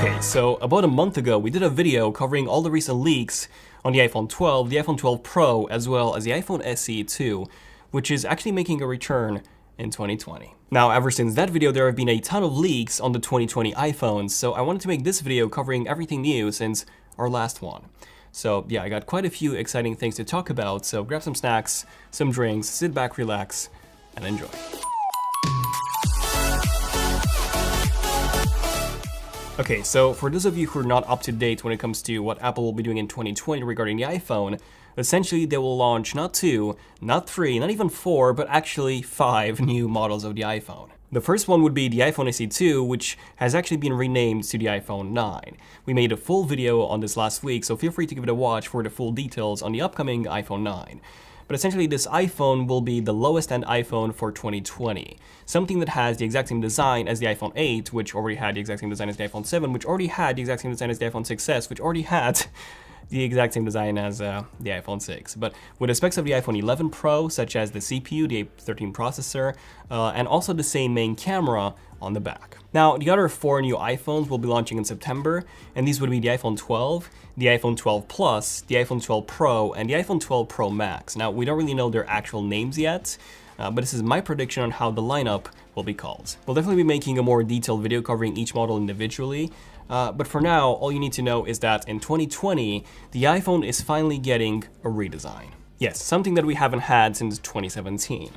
Okay, so about a month ago, we did a video covering all the recent leaks on the iPhone 12, the iPhone 12 Pro, as well as the iPhone SE 2, which is actually making a return in 2020. Now, ever since that video, there have been a ton of leaks on the 2020 iPhones, so I wanted to make this video covering everything new since our last one. So yeah, I got quite a few exciting things to talk about, so grab some snacks, some drinks, sit back, relax, and enjoy. Okay, so for those of you who are not up to date when it comes to what Apple will be doing in 2020 regarding the iPhone, essentially they will launch not 2, not 3, not even 4, but actually 5 new models of the iPhone. The first one would be the iPhone SE 2, which has actually been renamed to the iPhone 9. We made a full video on this last week, so feel free to give it a watch for the full details on the upcoming iPhone 9. But essentially this iPhone will be the lowest end iPhone for 2020. Something that has the exact same design as the iPhone 8, which already had the exact same design as the iPhone 7, which already had the exact same design as the iPhone 6s, which already had the exact same design as the iPhone 6. But with the specs of the iPhone 11 Pro, such as the CPU, the A13 processor, and also the same main camera on the back. Now, the other 4 new iPhones will be launching in September, and these would be the iPhone 12, the iPhone 12 Plus, the iPhone 12 Pro, and the iPhone 12 Pro Max. Now, we don't really know their actual names yet, but this is my prediction on how the lineup will be called. We'll definitely be making a more detailed video covering each model individually, but for now, all you need to know is that in 2020, the iPhone is finally getting a redesign. Yes, something that we haven't had since 2017.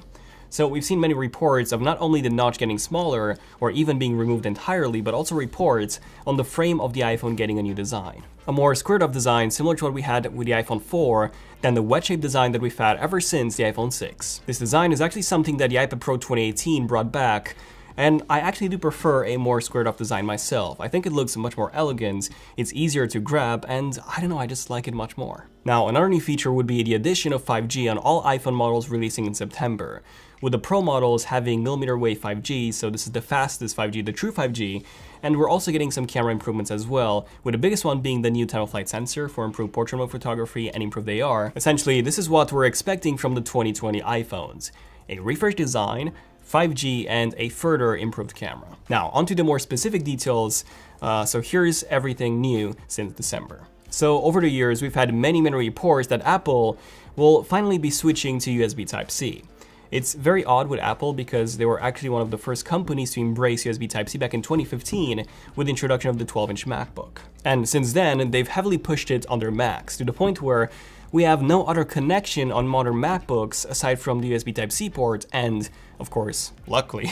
So we've seen many reports of not only the notch getting smaller or even being removed entirely, but also reports on the frame of the iPhone getting a new design. A more squared up design similar to what we had with the iPhone 4 than the wedge-shaped design that we've had ever since the iPhone 6. This design is actually something that the iPad Pro 2018 brought back, and I actually do prefer a more squared up design myself. I think it looks much more elegant, it's easier to grab, and I don't know, I just like it much more. Now, another new feature would be the addition of 5G on all iPhone models releasing in September, with the Pro models having millimeter wave 5G, so this is the fastest 5G, the true 5G, and we're also getting some camera improvements as well, with the biggest one being the new time-of-flight sensor for improved portrait mode photography and improved AR. Essentially, this is what we're expecting from the 2020 iPhones: a refreshed design, 5G, and a further improved camera. Now, onto the more specific details, so here's everything new since December. So over the years, we've had many reports that Apple will finally be switching to USB Type-C. It's very odd with Apple because they were actually one of the first companies to embrace USB Type-C back in 2015 with the introduction of the 12-inch MacBook. And since then, they've heavily pushed it on their Macs to the point where we have no other connection on modern MacBooks aside from the USB Type-C port and, of course, luckily,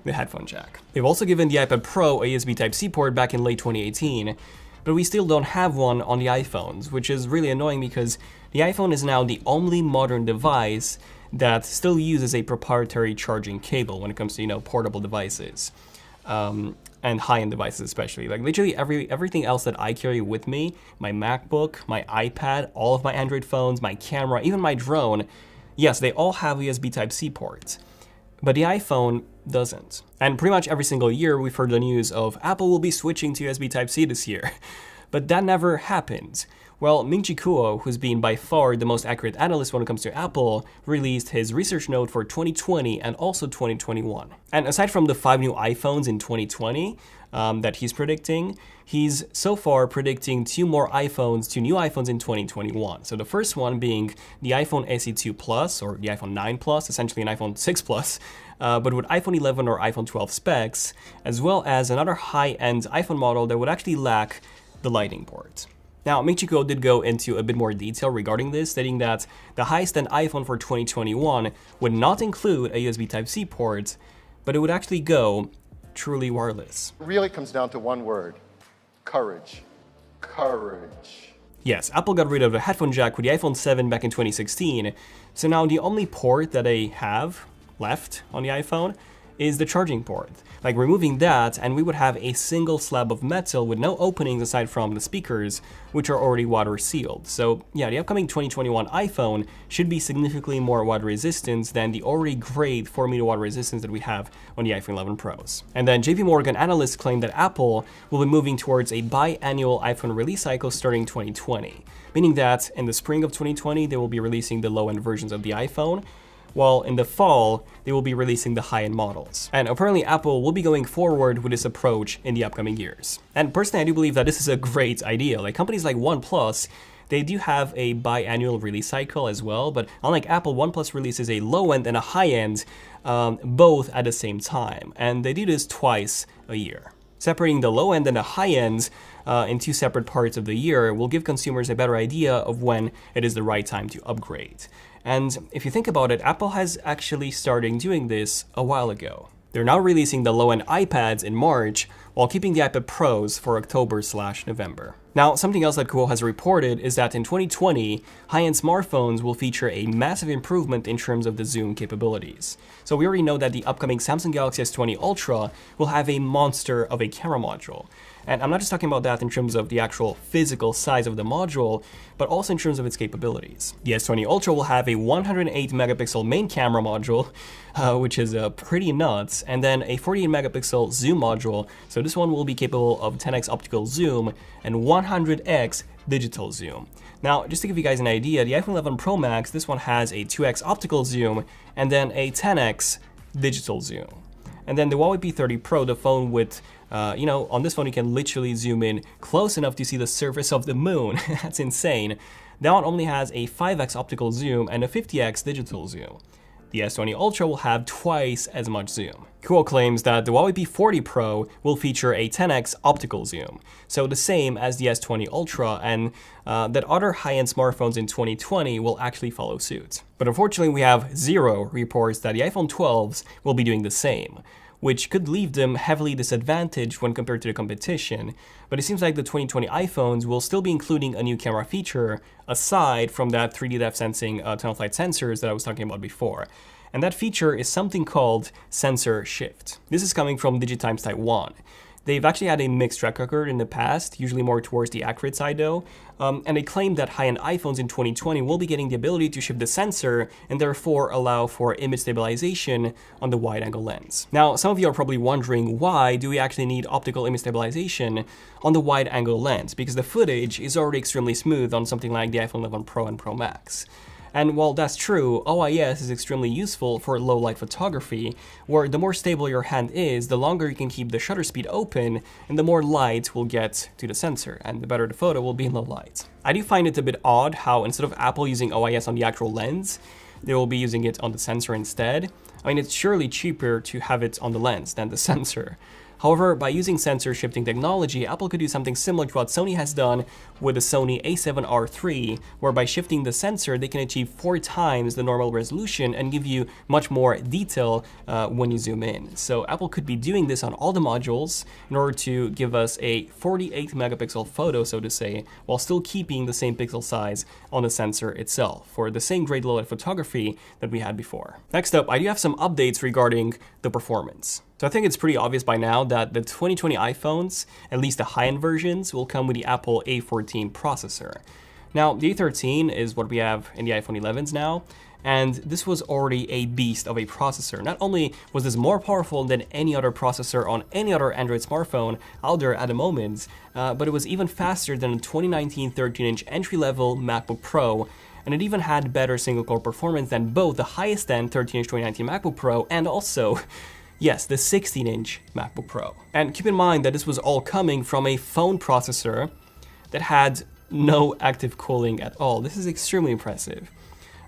the headphone jack. They've also given the iPad Pro a USB Type-C port back in late 2018, but we still don't have one on the iPhones, which is really annoying because the iPhone is now the only modern device that still uses a proprietary charging cable when it comes to, portable devices, and high-end devices especially. Like literally everything else that I carry with me, my MacBook, my iPad, all of my Android phones, my camera, even my drone, yes, they all have USB Type-C ports, but the iPhone doesn't. And pretty much every single year we've heard the news of Apple will be switching to USB Type-C this year, but that never happened. Well, Ming-Chi Kuo, who's been by far the most accurate analyst when it comes to Apple, released his research note for 2020 and also 2021. And aside from the 5 new iPhones in 2020 that he's predicting, he's so far predicting 2 new iPhones in 2021. So the first one being the iPhone SE 2 Plus, or the iPhone 9 Plus, essentially an iPhone 6 Plus, but with iPhone 11 or iPhone 12 specs, as well as another high-end iPhone model that would actually lack the Lightning port. Now, Ming-Chi Kuo did go into a bit more detail regarding this, stating that the highest-end iPhone for 2021 would not include a USB Type-C port, but it would actually go truly wireless. It really comes down to one word: courage. Courage. Yes, Apple got rid of the headphone jack with the iPhone 7 back in 2016, so now the only port that they have left on the iPhone is the charging port. Like removing that, and we would have a single slab of metal with no openings aside from the speakers, which are already water sealed. So yeah, the upcoming 2021 iPhone should be significantly more water resistant than the already great 4-meter water resistance that we have on the iPhone 11 Pros. And then JP Morgan analysts claim that Apple will be moving towards a biannual iPhone release cycle starting 2020, meaning that in the spring of 2020 they will be releasing the low-end versions of the iPhone, while in the fall, they will be releasing the high-end models. And apparently Apple will be going forward with this approach in the upcoming years. And personally, I do believe that this is a great idea. Like companies like OnePlus, they do have a biannual release cycle as well, but unlike Apple, OnePlus releases a low-end and a high-end both at the same time. And they do this twice a year. Separating the low-end and the high-end in two separate parts of the year will give consumers a better idea of when it is the right time to upgrade. And if you think about it, Apple has actually started doing this a while ago. They're now releasing the low-end iPads in March, while keeping the iPad Pros for October/November. Now, something else that Kuo has reported is that in 2020, high-end smartphones will feature a massive improvement in terms of the zoom capabilities. So we already know that the upcoming Samsung Galaxy S20 Ultra will have a monster of a camera module. And I'm not just talking about that in terms of the actual physical size of the module, but also in terms of its capabilities. The S20 Ultra will have a 108 megapixel main camera module, which is pretty nuts, and then a 48 megapixel zoom module. So this one will be capable of 10x optical zoom and 100x digital zoom. Now, just to give you guys an idea, the iPhone 11 Pro Max, this one has a 2x optical zoom and then a 10x digital zoom. And then the Huawei P30 Pro, the phone with, on this phone you can literally zoom in close enough to see the surface of the moon. That's insane. That one only has a 5x optical zoom and a 50x digital zoom. The S20 Ultra will have twice as much zoom. Kuo claims that the Huawei P40 Pro will feature a 10x optical zoom, so the same as the S20 Ultra, and that other high-end smartphones in 2020 will actually follow suit. But unfortunately, we have zero reports that the iPhone 12s will be doing the same, which could leave them heavily disadvantaged when compared to the competition. But it seems like the 2020 iPhones will still be including a new camera feature, aside from that 3D depth sensing time-of-flight sensors that I was talking about before. And that feature is something called sensor shift. This is coming from Digitimes Taiwan. They've actually had a mixed track record in the past, usually more towards the accurate side though, and they claim that high-end iPhones in 2020 will be getting the ability to shift the sensor and therefore allow for image stabilization on the wide-angle lens. Now, some of you are probably wondering, why do we actually need optical image stabilization on the wide-angle lens? Because the footage is already extremely smooth on something like the iPhone 11 Pro and Pro Max. And while that's true, OIS is extremely useful for low-light photography, where the more stable your hand is, the longer you can keep the shutter speed open, and the more light will get to the sensor, and the better the photo will be in low light. I do find it a bit odd how instead of Apple using OIS on the actual lens, they will be using it on the sensor instead. I mean, it's surely cheaper to have it on the lens than the sensor. However, by using sensor shifting technology, Apple could do something similar to what Sony has done with the Sony a7R III, where by shifting the sensor, they can achieve 4 times the normal resolution and give you much more detail when you zoom in. So Apple could be doing this on all the modules in order to give us a 48 megapixel photo, so to say, while still keeping the same pixel size on the sensor itself for the same great low-light photography that we had before. Next up, I do have some updates regarding the performance. So I think it's pretty obvious by now that the 2020 iPhones, at least the high-end versions, will come with the Apple A14 processor. Now, the A13 is what we have in the iPhone 11s now, and this was already a beast of a processor. Not only was this more powerful than any other processor on any other Android smartphone out there at the moment, but it was even faster than the 2019 13-inch entry-level MacBook Pro, and it even had better single-core performance than both the highest-end 13-inch 2019 MacBook Pro and also, yes, the 16-inch MacBook Pro. And keep in mind that this was all coming from a phone processor that had no active cooling at all. This is extremely impressive.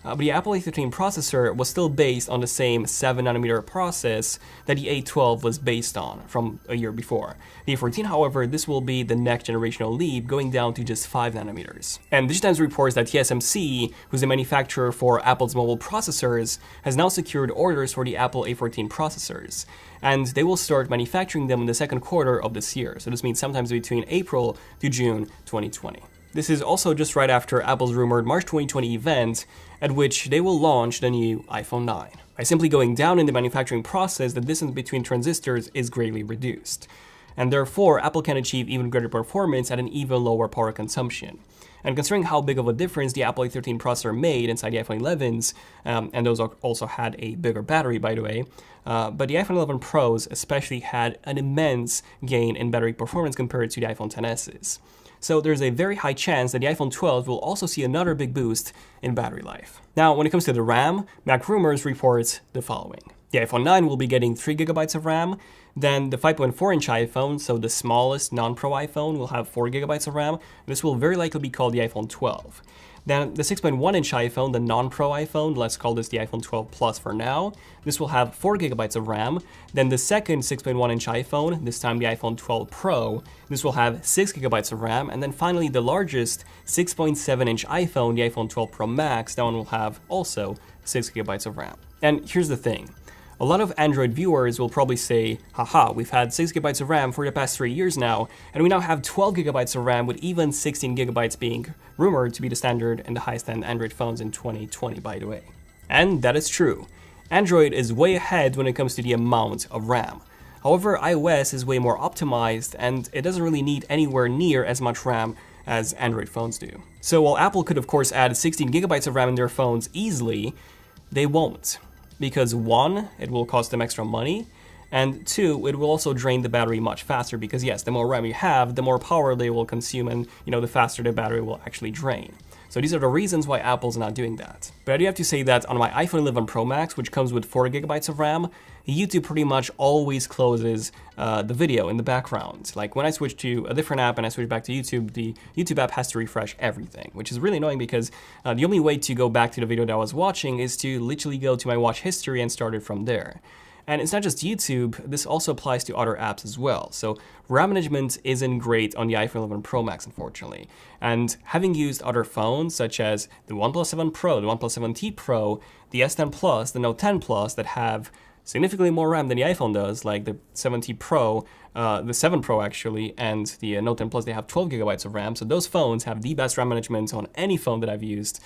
But the Apple A13 processor was still based on the same 7nm process that the A12 was based on from a year before. The A14, however, this will be the next generational leap, going down to just 5nm. And Digitimes reports that TSMC, who's the manufacturer for Apple's mobile processors, has now secured orders for the Apple A14 processors. And they will start manufacturing them in the second quarter of this year. So this means sometimes between April to June 2020. This is also just right after Apple's rumored March 2020 event, at which they will launch the new iPhone 9. By simply going down in the manufacturing process, the distance between transistors is greatly reduced. and therefore Apple can achieve even greater performance at an even lower power consumption. And considering how big of a difference the Apple A13 processor made inside the iPhone 11s, and those also had a bigger battery, by the way, but the iPhone 11 Pros especially had an immense gain in battery performance compared to the iPhone XS's. So there's a very high chance that the iPhone 12 will also see another big boost in battery life. Now, when it comes to the RAM, MacRumors reports the following. The iPhone 9 will be getting 3GB of RAM, then the 5.4-inch iPhone, so the smallest non-Pro iPhone, will have 4GB of RAM. This will very likely be called the iPhone 12. Then the 6.1-inch iPhone, the non-Pro iPhone, let's call this the iPhone 12 Plus for now, this will have 4GB of RAM. Then the second 6.1-inch iPhone, this time the iPhone 12 Pro, this will have 6GB of RAM. And then finally the largest 6.7-inch iPhone, the iPhone 12 Pro Max, that one will have also 6GB of RAM. And here's the thing. A lot of Android viewers will probably say, haha, we've had 6GB of RAM for the past 3 years now, and we now have 12GB of RAM with even 16GB being rumored to be the standard and the highest-end Android phones in 2020, by the way. And that is true. Android is way ahead when it comes to the amount of RAM. However, iOS is way more optimized, and it doesn't really need anywhere near as much RAM as Android phones do. So while Apple could of course add 16GB of RAM in their phones easily, they won't. Because 1, it will cost them extra money, and 2, it will also drain the battery much faster because yes, the more RAM you have, the more power they will consume, and the faster the battery will actually drain. So these are the reasons why Apple's not doing that. But I do have to say that on my iPhone 11 Pro Max, which comes with 4GB of RAM, YouTube pretty much always closes the video in the background. Like when I switch to a different app and I switch back to YouTube, the YouTube app has to refresh everything, which is really annoying because the only way to go back to the video that I was watching is to literally go to my watch history and start it from there. And it's not just YouTube, this also applies to other apps as well. So RAM management isn't great on the iPhone 11 Pro Max, unfortunately. And having used other phones such as the OnePlus 7 Pro, the OnePlus 7T Pro, the S10 Plus, the Note 10 Plus that have significantly more RAM than the iPhone does, like the 7T Pro, the 7 Pro actually, and the Note 10 Plus, they have 12GB of RAM. So those phones have the best RAM management on any phone that I've used.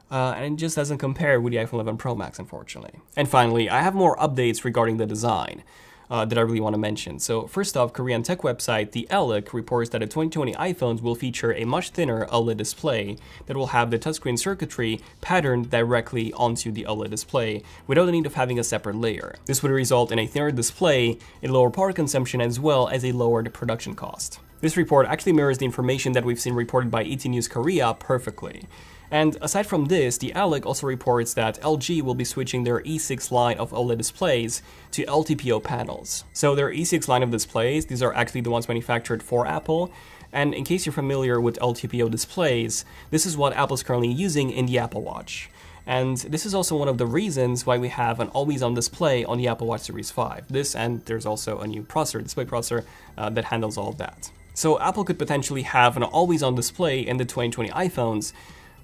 And it just doesn't compare with the iPhone 11 Pro Max, unfortunately. And finally, I have more updates regarding the design that I really want to mention. So first off, Korean tech website The Alec reports that the 2020 iPhones will feature a much thinner OLED display that will have the touchscreen circuitry patterned directly onto the OLED display without the need of having a separate layer. This would result in a thinner display, a lower power consumption, as well as a lowered production cost. This report actually mirrors the information that we've seen reported by ET News Korea perfectly. And aside from this, the Alec also reports that LG will be switching their E6 line of OLED displays to LTPO panels. So their E6 line of displays, these are actually the ones manufactured for Apple. And in case you're familiar with LTPO displays, this is what Apple's currently using in the Apple Watch. And this is also one of the reasons why we have an always-on display on the Apple Watch Series 5. This, and there's also a new processor, display processor, that handles all of that. So Apple could potentially have an always-on display in the 2020 iPhones,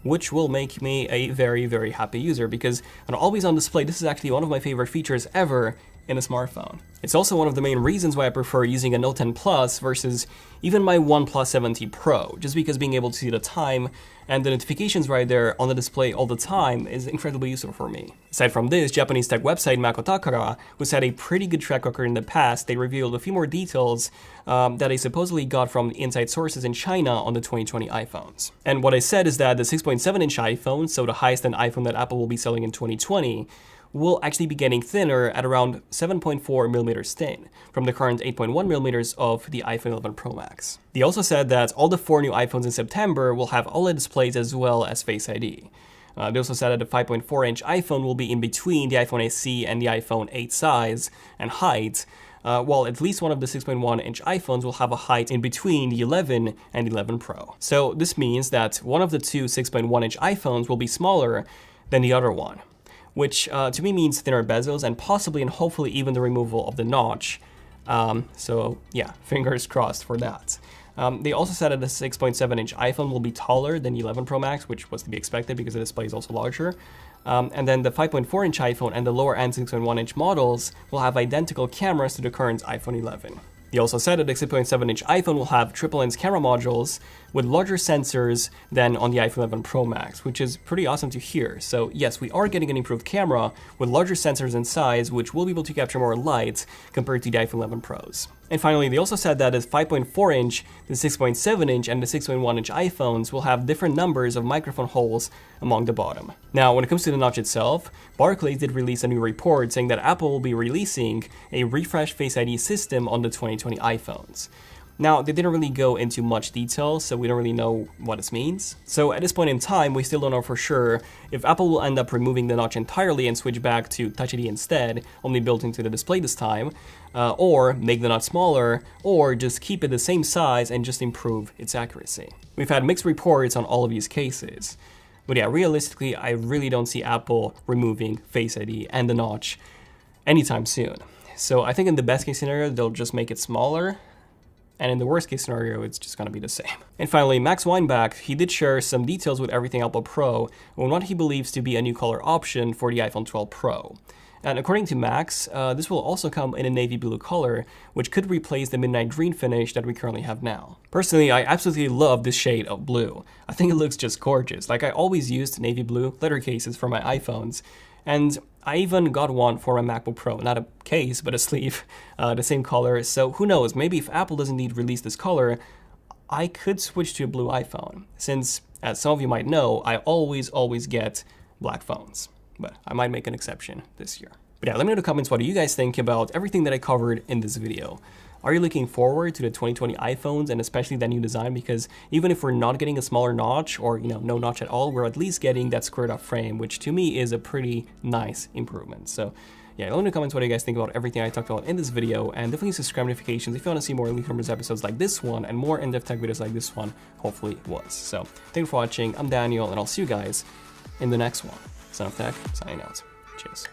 which will make me a very, very happy user because an always-on display, this is actually one of my favorite features ever in a smartphone. It's also one of the main reasons why I prefer using a Note 10 Plus versus even my OnePlus 7T Pro, just because being able to see the time and the notifications right there on the display all the time is incredibly useful for me. Aside from this, Japanese tech website Makotakara, who's had a pretty good track record in the past, they revealed a few more details that they supposedly got from inside sources in China on the 2020 iPhones. And what I said is that the 6.7-inch iPhone, so the highest-end iPhone that Apple will be selling in 2020, will actually be getting thinner at around 7.4 millimeters thin from the current 8.1 millimeters of the iPhone 11 Pro Max. They also said that all the 4 new iPhones in September will have OLED displays as well as Face ID. They also said that the 5.4-inch iPhone will be in between the iPhone SE and the iPhone 8 size and height, while at least one of the 6.1-inch iPhones will have a height in between the 11 and 11 Pro. So this means that one of the two 6.1-inch iPhones will be smaller than the other one, which to me means thinner bezels and possibly and hopefully even the removal of the notch. So yeah, fingers crossed for that. They also said that the 6.7-inch iPhone will be taller than the 11 Pro Max, which was to be expected because the display is also larger. And then the 5.4-inch iPhone and the lower-end 6.1-inch models will have identical cameras to the current iPhone 11. They also said that the 6.7-inch iPhone will have triple lens camera modules with larger sensors than on the iPhone 11 Pro Max, which is pretty awesome to hear. So yes, we are getting an improved camera with larger sensors in size, which will be able to capture more light compared to the iPhone 11 Pros. And finally, they also said that the 5.4 inch, the 6.7 inch, and the 6.1 inch iPhones will have different numbers of microphone holes along the bottom. Now, when it comes to the notch itself, Barclays did release a new report saying that Apple will be releasing a refreshed Face ID system on the 2020 iPhones. Now, they didn't really go into much detail, so we don't really know what this means. So at this point in time, we still don't know for sure if Apple will end up removing the notch entirely and switch back to Touch ID instead, only built into the display this time, or make the notch smaller, or just keep it the same size and just improve its accuracy. We've had mixed reports on all of these cases. But yeah, realistically, I really don't see Apple removing Face ID and the notch anytime soon. So I think in the best case scenario, they'll just make it smaller, and in the worst case scenario, it's just gonna be the same. And finally, Max Weinbach, he did share some details with Everything Apple Pro on what he believes to be a new color option for the iPhone 12 Pro. And according to Max, this will also come in a navy blue color, which could replace the midnight green finish that we currently have now. Personally, I absolutely love this shade of blue. I think it looks just gorgeous. Like, I always used navy blue leather cases for my iPhones, and I even got one for my MacBook Pro, not a case, but a sleeve, the same color. So who knows, maybe if Apple doesn't indeed release this color, I could switch to a blue iPhone, since, as some of you might know, I always get black phones. But I might make an exception this year. But yeah, let me know in the comments what do you guys think about everything that I covered in this video. Are you looking forward to the 2020 iPhones and especially that new design? Because even if we're not getting a smaller notch or, no notch at all, we're at least getting that squared up frame, which to me is a pretty nice improvement. So yeah, let me know in the comments what you guys think about everything I talked about in this video, and definitely subscribe notifications if you want to see more Elite Numbers episodes like this one and more in-depth tech videos like this one hopefully was. So thank you for watching. I'm Daniel, and I'll see you guys in the next one. Son of Tech, signing out. Cheers.